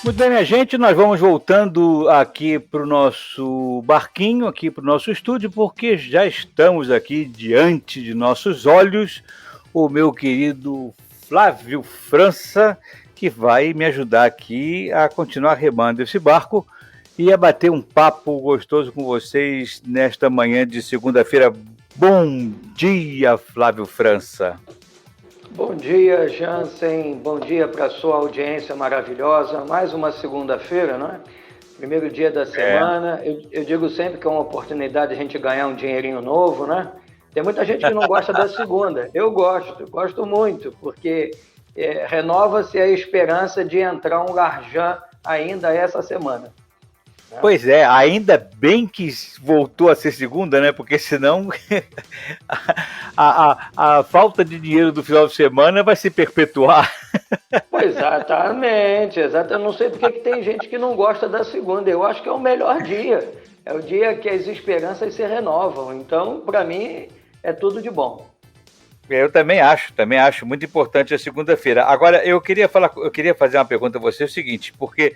Muito bem, minha gente, nós vamos voltando aqui para o nosso barquinho, aqui para o nosso estúdio, porque já estamos aqui diante de nossos olhos o meu querido Flávio França, que vai me ajudar aqui a continuar remando esse barco e a bater um papo gostoso com vocês nesta manhã de segunda-feira. Bom dia, Flávio França. Bom dia, Jansen. Bom dia para a sua audiência maravilhosa. Mais uma segunda-feira, não é? Primeiro dia da semana. Eu digo sempre que é uma oportunidade de a gente ganhar um dinheirinho novo, né? Tem muita gente que não gosta da segunda. Eu gosto muito, porque renova-se a esperança de entrar um Larjan ainda essa semana. Pois é, ainda bem que voltou a ser segunda, né? Porque senão a falta de dinheiro do final de semana vai se perpetuar. Exatamente. Eu não sei porque que tem gente que não gosta da segunda. Eu acho que é o melhor dia. É o dia que as esperanças se renovam. Então, para mim, é tudo de bom. Eu também acho muito importante a segunda-feira. Agora, eu queria fazer uma pergunta a você, o seguinte, porque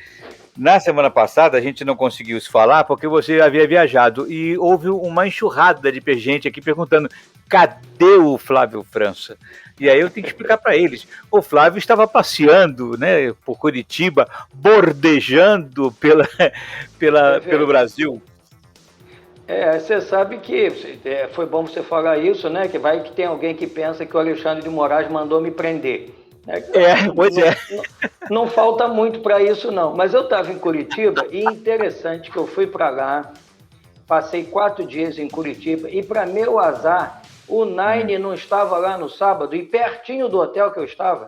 na semana passada a gente não conseguiu se falar porque você havia viajado e houve uma enxurrada de gente aqui perguntando cadê o Flávio França? E aí eu tenho que explicar para eles. O Flávio estava passeando, né, por Curitiba, bordejando pelo Brasil. Você sabe que foi bom você falar isso, né? Que vai que tem alguém que pensa que o Alexandre de Moraes mandou me prender. Pois é. Não falta muito para isso, não. Mas eu estava em Curitiba e interessante que eu fui para lá, passei 4 dias em Curitiba e, para meu azar, o Nine não estava lá no sábado e pertinho do hotel que eu estava.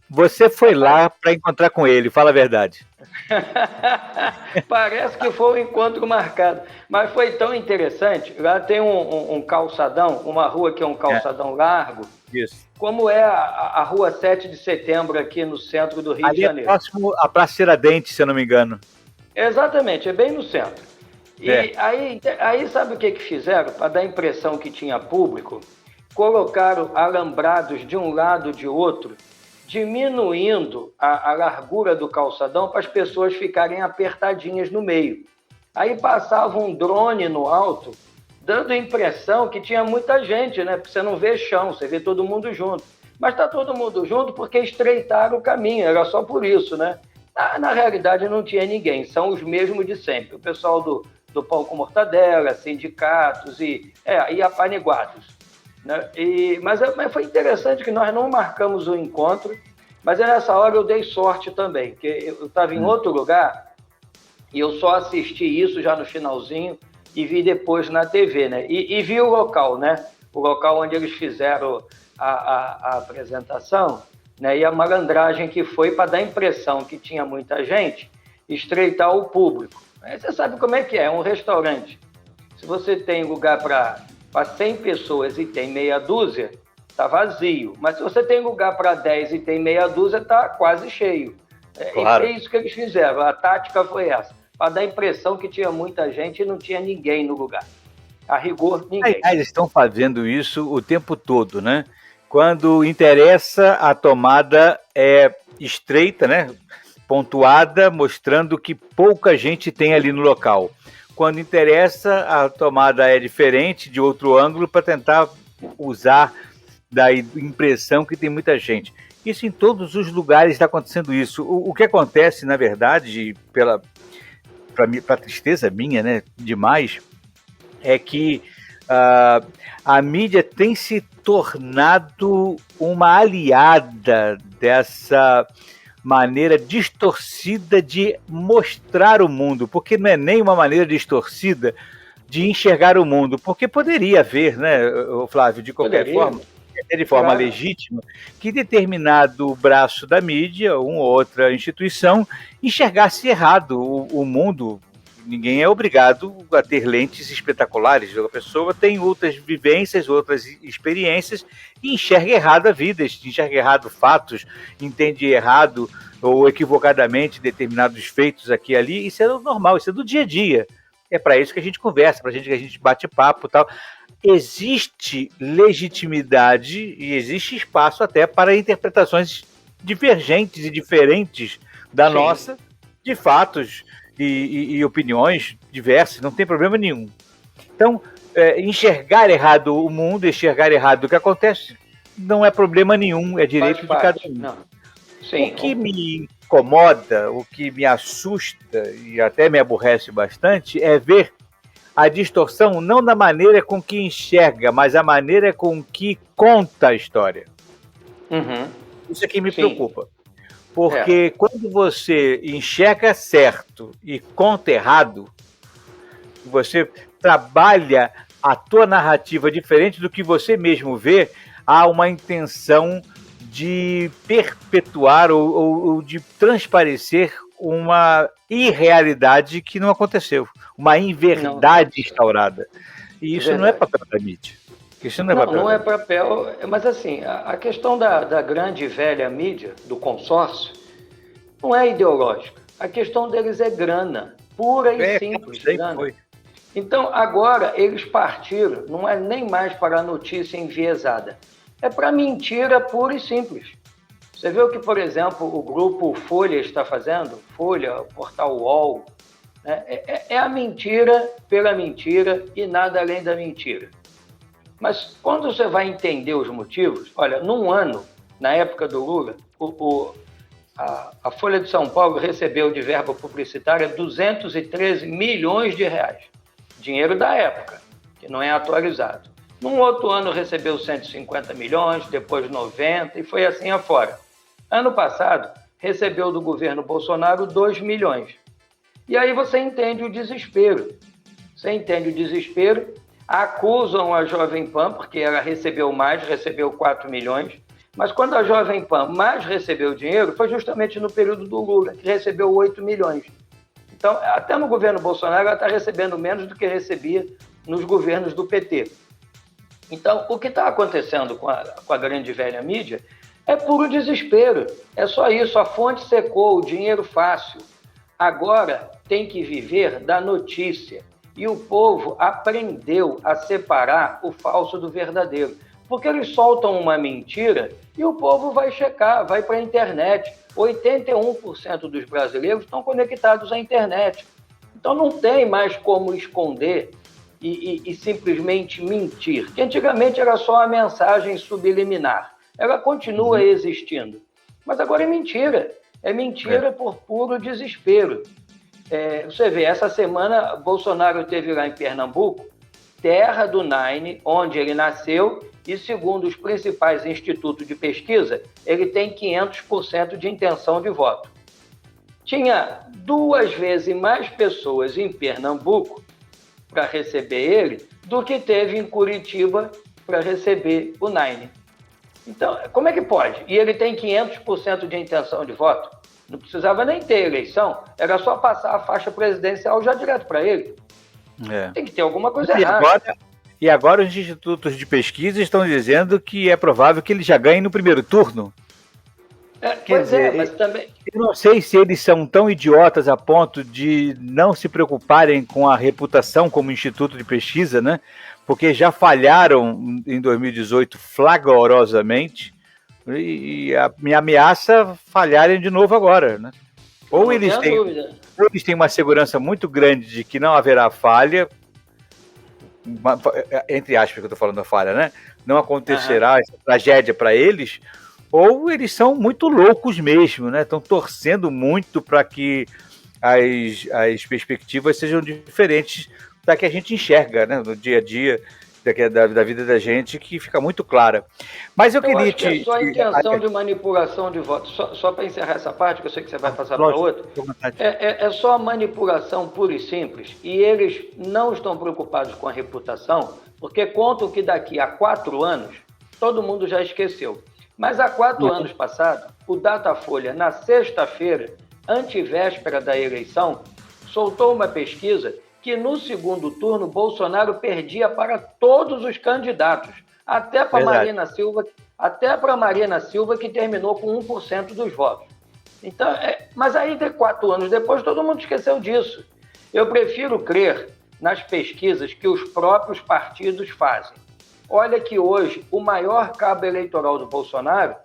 Você foi lá para encontrar com ele, fala a verdade. Parece que foi um encontro marcado, mas foi tão interessante. Lá tem um calçadão, uma rua que é um calçadão largo, isso. Como é a rua 7 de setembro aqui no centro do Rio de Janeiro. Próximo à Praça Tiradentes, se eu não me engano. Exatamente, é bem no centro. E aí sabe o que fizeram? Para dar a impressão que tinha público, colocaram alambrados de um lado e de outro, diminuindo a largura do calçadão para as pessoas ficarem apertadinhas no meio. Aí passava um drone no alto, dando a impressão que tinha muita gente, né? Porque você não vê chão, você vê todo mundo junto. Mas está todo mundo junto porque estreitaram o caminho, era só por isso, né? Na realidade não tinha ninguém, são os mesmos de sempre. O pessoal do pão com mortadela, sindicatos e apaniguados. Né? Mas foi interessante que nós não marcamos o encontro, mas nessa hora eu dei sorte também, porque eu estava em outro lugar e eu só assisti isso já no finalzinho e vi depois na TV, né? E vi o local, né? O local onde eles fizeram a apresentação, né? E a malandragem que foi para dar a impressão que tinha muita gente, estreitar o público. Aí você sabe como é um restaurante. Se você tem lugar para 100 pessoas e tem meia dúzia, está vazio. Mas se você tem lugar para 10 e tem meia dúzia, está quase cheio. Claro. E é isso que eles fizeram. A tática foi essa. Para dar a impressão que tinha muita gente e não tinha ninguém no lugar. A rigor, ninguém. Eles estão fazendo isso o tempo todo, né? Quando interessa, a tomada é estreita, né? Pontuada, mostrando que pouca gente tem ali no local. Quando interessa, a tomada é diferente, de outro ângulo, para tentar usar da impressão que tem muita gente. Isso em todos os lugares está acontecendo isso. O que acontece, na verdade, para tristeza minha, né, demais, é que a mídia tem se tornado uma aliada dessa maneira distorcida de mostrar o mundo, porque não é nem uma maneira distorcida de enxergar o mundo, porque poderia haver, né, Flávio, de qualquer forma, de forma legítima, que determinado braço da mídia, uma ou outra instituição, enxergasse errado o mundo. Ninguém é obrigado a ter lentes espetaculares. A pessoa tem outras vivências, outras experiências e enxerga errado a vida, enxerga errado fatos, entende errado ou equivocadamente determinados feitos aqui e ali. Isso é normal, isso é do dia a dia. É para isso que a gente conversa, para que a gente bate papo e tal. Existe legitimidade e existe espaço até para interpretações divergentes e diferentes da nossa, de fatos e opiniões diversas, não tem problema nenhum. Então, enxergar errado o mundo, enxergar errado o que acontece, não é problema nenhum, é direito de cada um. Não. Sim, o que me incomoda, o que me assusta e até me aborrece bastante é ver a distorção não da maneira com que enxerga, mas a maneira com que conta a história. Uhum. Isso aqui me preocupa. Porque quando você enxerga certo e conta errado, você trabalha a tua narrativa diferente do que você mesmo vê, há uma intenção de perpetuar ou de transparecer uma irrealidade que não aconteceu, uma inverdade instaurada. E isso não é papel da mídia. Isso não é papel, mas assim, a questão da grande e velha mídia, do consórcio, não é ideológica. A questão deles é grana, pura e simples. Grana. Então, agora, eles partiram, não é nem mais para a notícia enviesada, é para mentira pura e simples. Você vê o que, por exemplo, o grupo Folha está fazendo? Folha, o portal UOL, né? É a mentira pela mentira e nada além da mentira. Mas quando você vai entender os motivos, olha, num ano, na época do Lula, a Folha de São Paulo recebeu de verba publicitária 213 milhões de reais. Dinheiro da época, que não é atualizado. Num outro ano recebeu 150 milhões, depois 90 e foi assim afora. Ano passado, recebeu do governo Bolsonaro 2 milhões. E aí você entende o desespero. Acusam a Jovem Pan, porque ela recebeu mais, recebeu 4 milhões. Mas quando a Jovem Pan mais recebeu dinheiro, foi justamente no período do Lula, que recebeu 8 milhões. Então, até no governo Bolsonaro, ela está recebendo menos do que recebia nos governos do PT. Então, o que está acontecendo com a grande velha mídia é puro desespero. É só isso, a fonte secou, o dinheiro fácil. Agora tem que viver da notícia. E o povo aprendeu a separar o falso do verdadeiro. Porque eles soltam uma mentira e o povo vai checar, vai para a internet. 81% dos brasileiros estão conectados à internet. Então não tem mais como esconder e simplesmente mentir. Que antigamente era só a mensagem subliminar. Ela continua existindo. Mas agora é mentira. É mentira por puro desespero. Você vê, essa semana Bolsonaro esteve lá em Pernambuco, terra do Nine, onde ele nasceu, e segundo os principais institutos de pesquisa, ele tem 500% de intenção de voto. Tinha 2 vezes mais pessoas em Pernambuco para receber ele do que teve em Curitiba para receber o Nine. Então, como é que pode? E ele tem 500% de intenção de voto? Não precisava nem ter eleição, era só passar a faixa presidencial já direto para ele. Tem que ter alguma coisa errada. E agora os institutos de pesquisa estão dizendo que é provável que ele já ganhe no primeiro turno. Mas também... Eu não sei se eles são tão idiotas a ponto de não se preocuparem com a reputação como instituto de pesquisa, né? Porque já falharam em 2018 flagrosamente e me ameaça falharem de novo agora, né? Ou eles têm uma segurança muito grande de que não haverá falha, entre aspas que eu estou falando da falha, né? Não acontecerá essa tragédia para eles, ou eles são muito loucos mesmo, né? Estão torcendo muito para que as perspectivas sejam diferentes da que a gente enxerga, né? No dia a dia da vida da gente, que fica muito clara. Mas eu queria acho que é só a intenção de manipulação de votos. Só para encerrar essa parte, que eu sei que você vai passar para outra. É só a manipulação pura e simples. E eles não estão preocupados com a reputação, porque contam que daqui a 4 anos, todo mundo já esqueceu. Mas há 4 anos passados, o Datafolha, na sexta-feira, antevéspera da eleição, soltou uma pesquisa que no segundo turno Bolsonaro perdia para todos os candidatos, até para Marina Silva, que terminou com 1% dos votos. Então, mas aí, 4 anos depois, todo mundo esqueceu disso. Eu prefiro crer nas pesquisas que os próprios partidos fazem. Olha que hoje o maior cabo eleitoral do Bolsonaro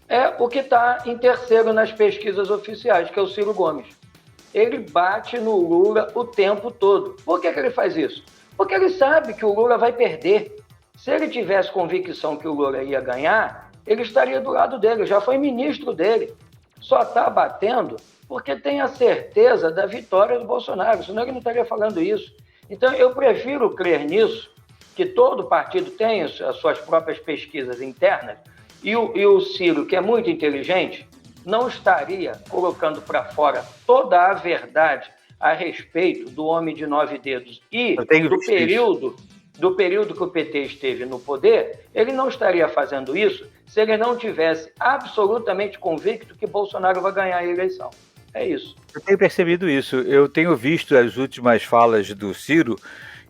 é o que está em terceiro nas pesquisas oficiais, que é o Ciro Gomes. ele bate no Lula o tempo todo. Por que ele faz isso? Porque ele sabe que o Lula vai perder. Se ele tivesse convicção que o Lula ia ganhar, ele estaria do lado dele, já foi ministro dele. Só está batendo porque tem a certeza da vitória do Bolsonaro, senão ele não estaria falando isso. Então, eu prefiro crer nisso, que todo partido tem as suas próprias pesquisas internas, e o Ciro, que é muito inteligente, não estaria colocando para fora toda a verdade a respeito do homem de 9 dedos e do período que o PT esteve no poder. Ele não estaria fazendo isso se ele não tivesse absolutamente convicto que Bolsonaro vai ganhar a eleição. É isso. Eu tenho percebido isso. Eu tenho visto as últimas falas do Ciro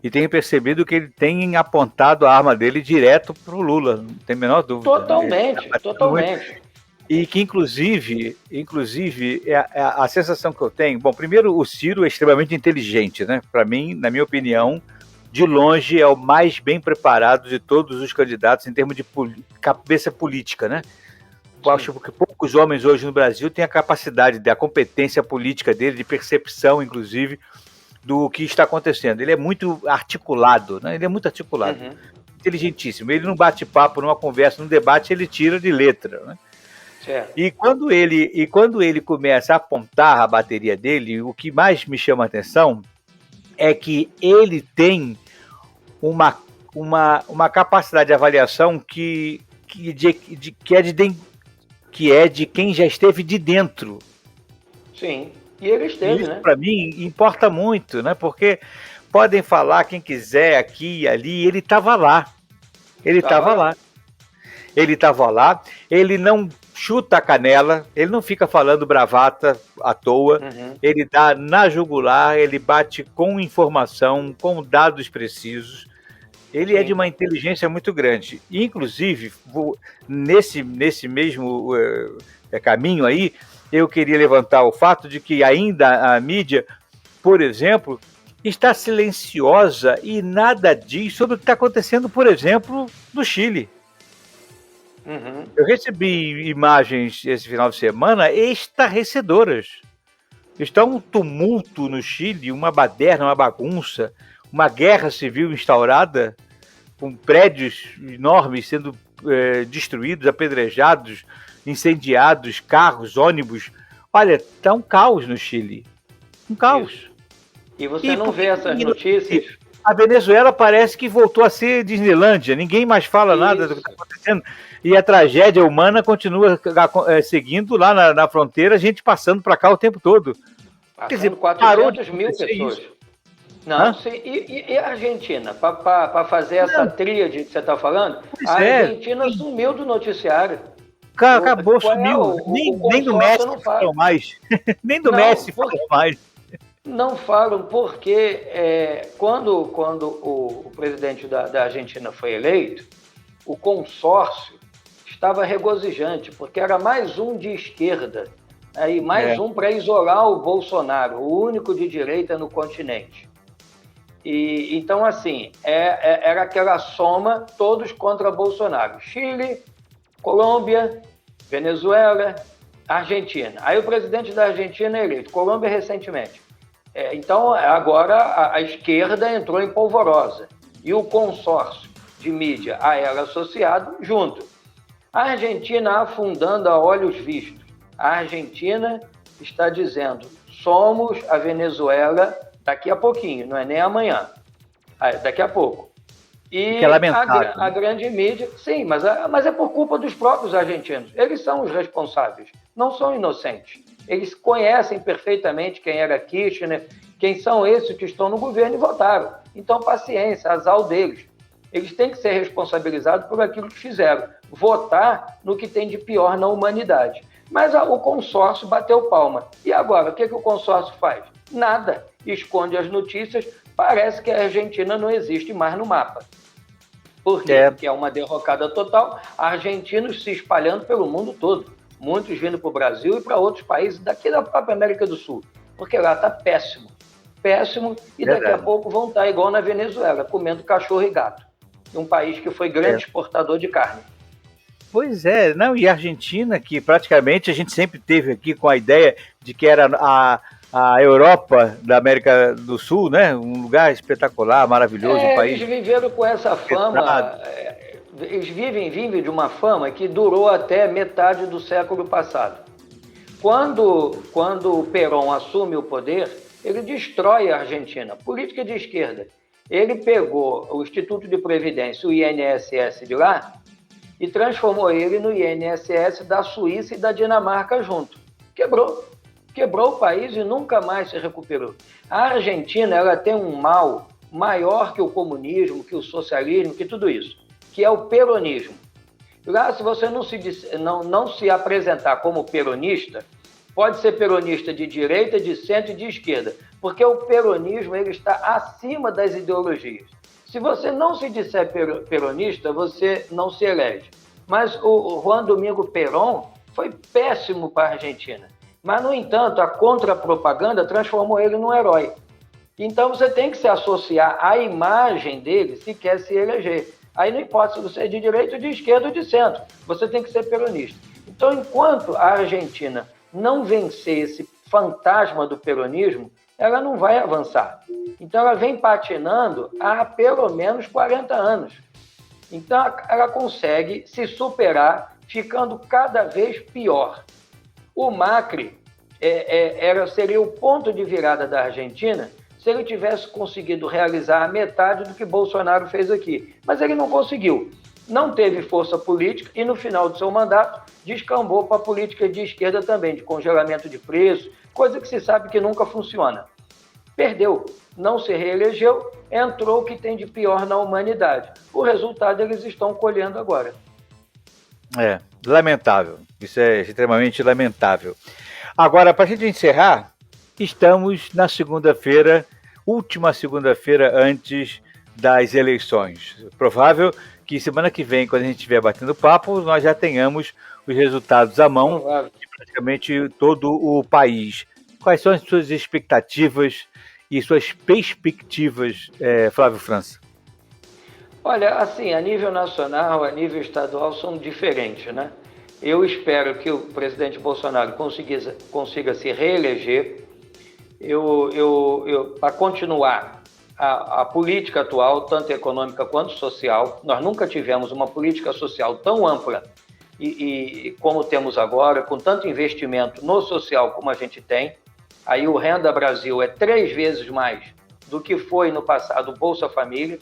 e tenho percebido que ele tem apontado a arma dele direto para o Lula, não tem a menor dúvida. Totalmente. E que, inclusive a sensação que eu tenho... Bom, primeiro, o Ciro é extremamente inteligente, né? Para mim, na minha opinião, de longe é o mais bem preparado de todos os candidatos em termos de cabeça política, né? Eu acho que poucos homens hoje no Brasil têm a capacidade, a competência política dele, de percepção, inclusive, do que está acontecendo. Ele é muito articulado, né? Ele é muito articulado, inteligentíssimo. Ele não bate papo numa conversa, num debate, ele tira de letra, né? Certo. E quando ele começa a apontar a bateria dele, o que mais me chama a atenção é que ele tem uma capacidade de avaliação que é de quem já esteve de dentro. Sim, e ele esteve, isso, né? Para mim, importa muito, né? Porque podem falar quem quiser aqui e ali, ele estava lá. Ele estava lá. Ele não chuta a canela, ele não fica falando bravata à toa, ele dá na jugular, ele bate com informação, com dados precisos. Ele é de uma inteligência muito grande. Inclusive, nesse mesmo caminho aí, eu queria levantar o fato de que ainda a mídia, por exemplo, está silenciosa e nada diz sobre o que está acontecendo, por exemplo, no Chile. Eu recebi imagens esse final de semana estarrecedoras. Está um tumulto no Chile, uma baderna, uma bagunça, uma guerra civil instaurada, com prédios enormes sendo destruídos, apedrejados, incendiados, carros, ônibus. Olha, está um caos no Chile. Um caos. Isso. E você não vê essas notícias? A Venezuela parece que voltou a ser Disneylândia. Ninguém mais fala nada do que está acontecendo. E a tragédia humana continua seguindo lá na fronteira, a gente passando para cá o tempo todo. Quer dizer, 400 mil pessoas. Isso. Não, e a Argentina? Para fazer essa tríade que você está falando, a Argentina sumiu do noticiário. Acabou, sumiu. Nem do Messi falam mais. Nem do Messi falam mais. Não falam porque quando o presidente da Argentina foi eleito, o consórcio estava regozijante, porque era mais um de esquerda, aí mais um para isolar o Bolsonaro, o único de direita no continente. E então, assim, era aquela soma, todos contra Bolsonaro. Chile, Colômbia, Venezuela, Argentina. Aí o presidente da Argentina é eleito, Colômbia recentemente. Então, agora a esquerda entrou em polvorosa. E o consórcio de mídia a ela associado junto. A Argentina afundando a olhos vistos. A Argentina está dizendo, somos a Venezuela daqui a pouquinho, não é nem amanhã, daqui a pouco. E que é lamentável, a grande mídia, sim, mas é por culpa dos próprios argentinos. Eles são os responsáveis, não são inocentes. Eles conhecem perfeitamente quem era Kirchner, quem são esses que estão no governo e votaram. Então, paciência, azar deles. Eles têm que ser responsabilizados por aquilo que fizeram. Votar no que tem de pior na humanidade. Mas o consórcio bateu palma. E agora, o que o consórcio faz? Nada. Esconde as notícias. Parece que a Argentina não existe mais no mapa. Por quê? Porque é uma derrocada total. Argentinos se espalhando pelo mundo todo. Muitos vindo para o Brasil e para outros países daqui da própria América do Sul. Porque lá está péssimo. Péssimo. E daqui a pouco vão estar igual na Venezuela, comendo cachorro e gato. Um país que foi grande exportador de carne. Pois e a Argentina, que praticamente a gente sempre teve aqui com a ideia de que era a Europa da América do Sul, né? Um lugar espetacular, maravilhoso, um país Eles viveram com essa petrado. fama, eles vivem de uma fama que durou até metade do século passado. Quando o Perón assume o poder, ele destrói a Argentina, política de esquerda. Ele pegou o Instituto de Previdência, o INSS de lá, e transformou ele no INSS da Suíça e da Dinamarca junto. Quebrou o país e nunca mais se recuperou. A Argentina, ela tem um mal maior que o comunismo, que o socialismo, que tudo isso, que é o peronismo. Lá, se você não se apresentar como peronista, pode ser peronista de direita, de centro e de esquerda, porque o peronismo ele está acima das ideologias. Se você não se disser peronista, você não se elege. Mas o Juan Domingo Perón foi péssimo para a Argentina. Mas, no entanto, a contrapropaganda transformou ele num herói. Então, você tem que se associar à imagem dele se quer se eleger. Aí não importa se você é de direita, de esquerda ou de centro. Você tem que ser peronista. Então, enquanto a Argentina não vencer esse fantasma do peronismo, ela não vai avançar. Então, ela vem patinando há pelo menos 40 anos. Então, ela consegue se superar, ficando cada vez pior. O Macri seria o ponto de virada da Argentina se ele tivesse conseguido realizar a metade do que Bolsonaro fez aqui. Mas ele não conseguiu. Não teve força política e, no final do seu mandato, descambou para a política de esquerda também, de congelamento de preços, coisa que se sabe que nunca funciona. Perdeu, não se reelegeu, entrou o que tem de pior na humanidade. O resultado eles estão colhendo agora. Lamentável. Isso é extremamente lamentável. Agora, para a gente encerrar, estamos na segunda-feira, última segunda-feira antes das eleições. Provável que semana que vem, quando a gente estiver batendo papo, nós já tenhamos os resultados à mão de praticamente todo o país. Quais são as suas expectativas e suas perspectivas, Flávio França? Olha, assim, a nível nacional, a nível estadual, são diferentes, né? Eu espero que o presidente Bolsonaro consiga se reeleger. Para continuar a política atual, tanto econômica quanto social, nós nunca tivemos uma política social tão ampla e como temos agora, com tanto investimento no social como a gente tem. Aí o Renda Brasil é 3 vezes mais do que foi no passado o Bolsa Família,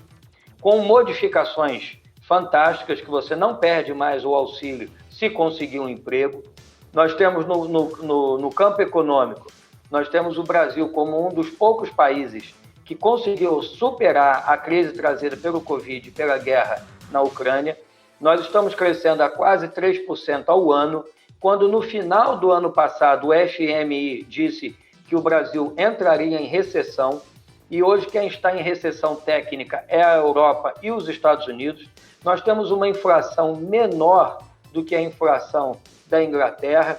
com modificações fantásticas, que você não perde mais o auxílio se conseguir um emprego. Nós temos no campo econômico, nós temos o Brasil como um dos poucos países que conseguiu superar a crise trazida pelo Covid e pela guerra na Ucrânia. Nós estamos crescendo a quase 3% ao ano, quando no final do ano passado o FMI disse que o Brasil entraria em recessão, e hoje quem está em recessão técnica é a Europa e os Estados Unidos. Nós temos uma inflação menor do que a inflação da Inglaterra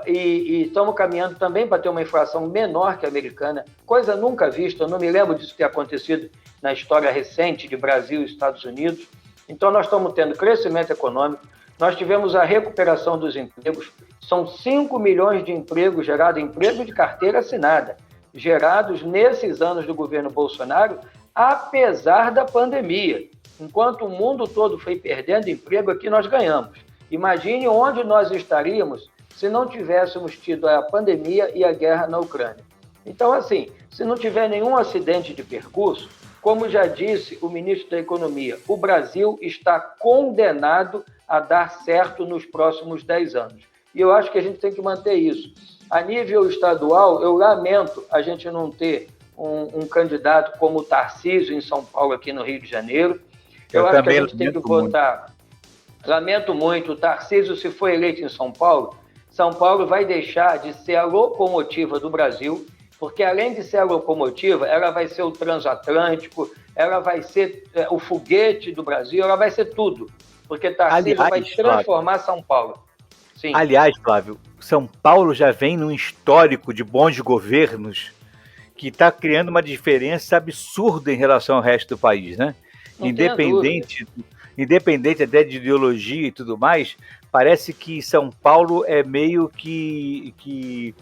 e estamos caminhando também para ter uma inflação menor que a americana, coisa nunca vista. Eu não me lembro disso ter acontecido na história recente de Brasil e Estados Unidos. Então nós estamos tendo crescimento econômico, nós tivemos a recuperação dos empregos, são 5 milhões de empregos gerados, emprego de carteira assinada, gerados nesses anos do governo Bolsonaro, apesar da pandemia. Enquanto o mundo todo foi perdendo emprego, aqui nós ganhamos. Imagine onde nós estaríamos se não tivéssemos tido a pandemia e a guerra na Ucrânia. Então, assim, se não tiver nenhum acidente de percurso, como já disse o ministro da Economia, o Brasil está condenado a dar certo nos próximos 10 anos. E eu acho que a gente tem que manter isso. A nível estadual, eu lamento a gente não ter um candidato como o Tarcísio em São Paulo, aqui no Rio de Janeiro. Eu acho que a gente tem que votar. Lamento muito, o Tarcísio, se for eleito em São Paulo vai deixar de ser a locomotiva do Brasil, porque além de ser a locomotiva, ela vai ser o transatlântico, ela vai ser o foguete do Brasil, ela vai ser tudo, porque Tarcísio vai transformar São Paulo. Sim. Aliás, Flávio, São Paulo já vem num histórico de bons governos que está criando uma diferença absurda em relação ao resto do país, né? Independente até de ideologia e tudo mais, parece que São Paulo é meio que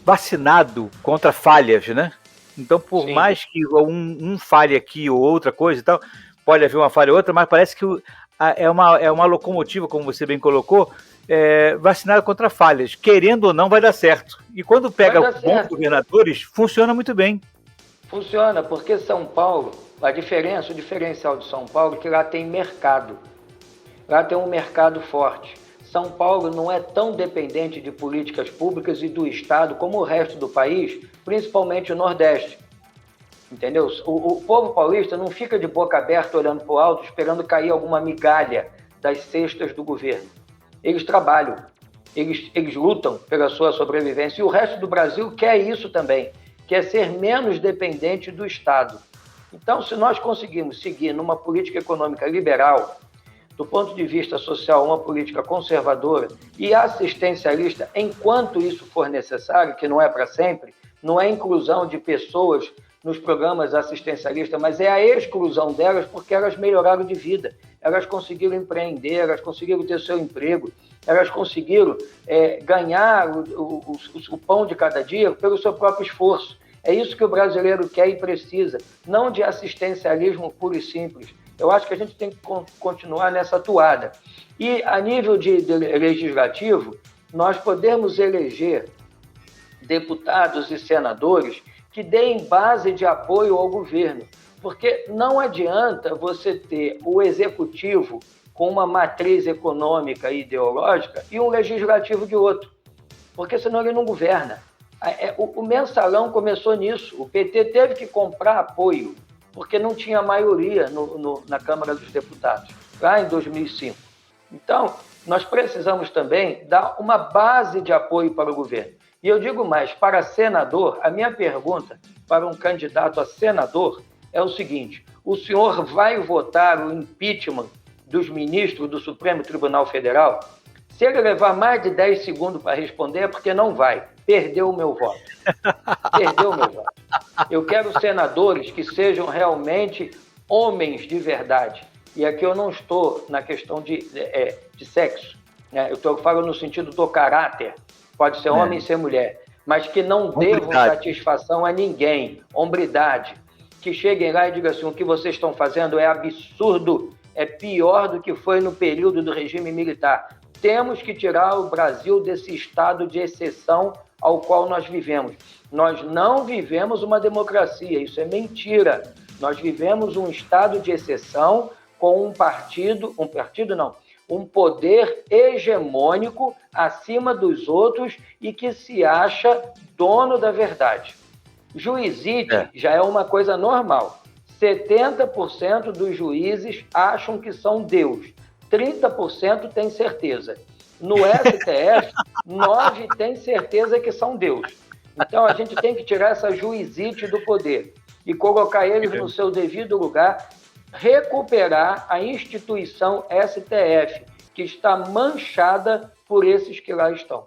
vacinado contra falhas, né? Então, por Sim. mais que um falhe aqui ou outra coisa e tal, pode haver uma falha ou outra, mas parece que é uma locomotiva, como você bem colocou, vacinada contra falhas. Querendo ou não, vai dar certo. E quando pega bons governadores, funciona muito bem. Funciona, porque São Paulo, o diferencial de São Paulo é que lá tem mercado. Lá tem um mercado forte. São Paulo não é tão dependente de políticas públicas e do Estado como o resto do país, principalmente o Nordeste. Entendeu? O povo paulista não fica de boca aberta olhando para o alto esperando cair alguma migalha das cestas do governo. Eles trabalham, eles lutam pela sua sobrevivência e o resto do Brasil quer isso também, quer ser menos dependente do Estado. Então, se nós conseguirmos seguir numa política econômica liberal, do ponto de vista social, uma política conservadora e assistencialista, enquanto isso for necessário, que não é para sempre, não é inclusão de pessoas nos programas assistencialistas, mas é a exclusão delas porque elas melhoraram de vida, elas conseguiram empreender, elas conseguiram ter seu emprego, elas conseguiram ganhar o pão de cada dia pelo seu próprio esforço. É isso que o brasileiro quer e precisa, não de assistencialismo puro e simples. Eu acho que a gente tem que continuar nessa toada. E, a nível de legislativo, nós podemos eleger deputados e senadores que deem base de apoio ao governo, porque não adianta você ter o executivo com uma matriz econômica e ideológica e um legislativo de outro, porque senão ele não governa. O mensalão começou nisso, o PT teve que comprar apoio, porque não tinha maioria na Câmara dos Deputados, lá em 2005. Então, nós precisamos também dar uma base de apoio para o governo. E eu digo mais, para senador, a minha pergunta para um candidato a senador é o seguinte: o senhor vai votar o impeachment dos ministros do Supremo Tribunal Federal? Se ele levar mais de 10 segundos para responder, é porque não vai. Perdeu o meu voto. Perdeu o meu voto. Eu quero senadores que sejam realmente homens de verdade. E aqui eu não estou na questão de sexo, né? Eu falo no sentido do caráter. Pode ser homem e ser mulher. Mas que não devam satisfação a ninguém. Hombridade. Que cheguem lá e digam assim: o que vocês estão fazendo é absurdo. É pior do que foi no período do regime militar. Temos que tirar o Brasil desse estado de exceção ao qual nós vivemos. Nós não vivemos uma democracia, isso é mentira. Nós vivemos um estado de exceção com um poder hegemônico acima dos outros e que se acha dono da verdade. Juizite já é uma coisa normal. 70% dos juízes acham que são Deus. 30% tem certeza. No STF, 9% tem certeza que são Deus. Então, a gente tem que tirar essa juizite do poder e colocar eles no seu devido lugar, recuperar a instituição STF, que está manchada por esses que lá estão.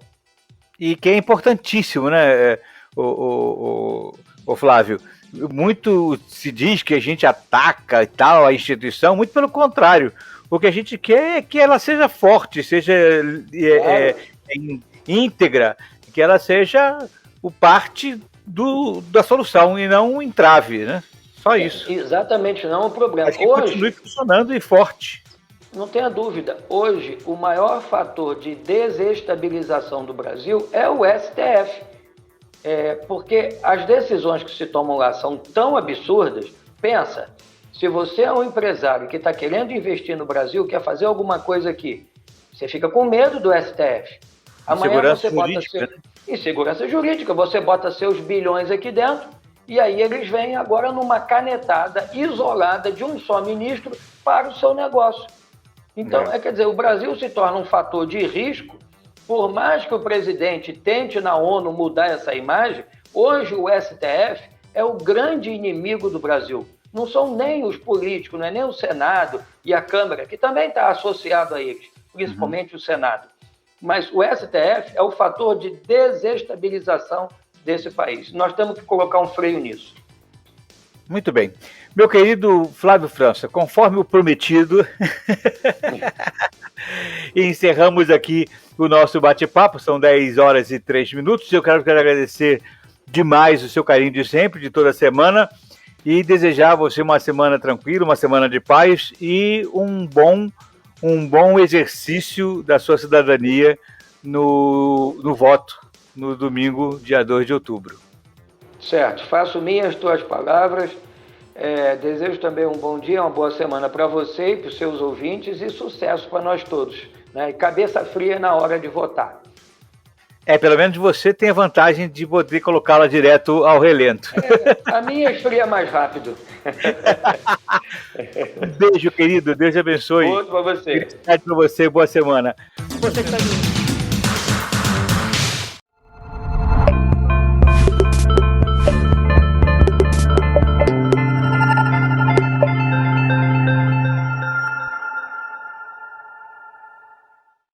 E que é importantíssimo, né, o Flávio? Muito se diz que a gente ataca e tal a instituição, muito pelo contrário. O que a gente quer é que ela seja forte, seja íntegra, que ela seja parte da solução e não um entrave, né? Só isso. Exatamente, não é um problema. Mas que continue funcionando e forte. Não tenha dúvida, hoje o maior fator de desestabilização do Brasil é o STF. Porque as decisões que se tomam lá são tão absurdas. Pensa, se você é um empresário que está querendo investir no Brasil, quer fazer alguma coisa aqui, você fica com medo do STF. Amanhã você bota insegurança jurídica, você bota seus bilhões aqui dentro e aí eles vêm agora numa canetada isolada de um só ministro para o seu negócio. Então, quer dizer, o Brasil se torna um fator de risco. Por mais que o presidente tente na ONU mudar essa imagem, hoje o STF é o grande inimigo do Brasil. Não são nem os políticos, não é nem o Senado e a Câmara, que também está associado a eles, principalmente o Senado. Mas o STF é o fator de desestabilização desse país. Nós temos que colocar um freio nisso. Muito bem. Meu querido Flávio França, conforme o prometido, encerramos aqui o nosso bate-papo, são 10 horas e 3 minutos. Eu quero agradecer demais o seu carinho de sempre, de toda semana, e desejar a você uma semana tranquila, uma semana de paz e um bom exercício da sua cidadania no voto, no domingo, dia 2 de outubro. Certo, faço minhas tuas palavras, desejo também um bom dia, uma boa semana para você e para os seus ouvintes e sucesso para nós todos, né? E cabeça fria na hora de votar. Pelo menos você tem a vantagem de poder colocá-la direto ao relento. A minha esfria mais rápido. Um beijo, querido, Deus te abençoe. Outro para você. Felicidade para você, boa semana. Você que tá...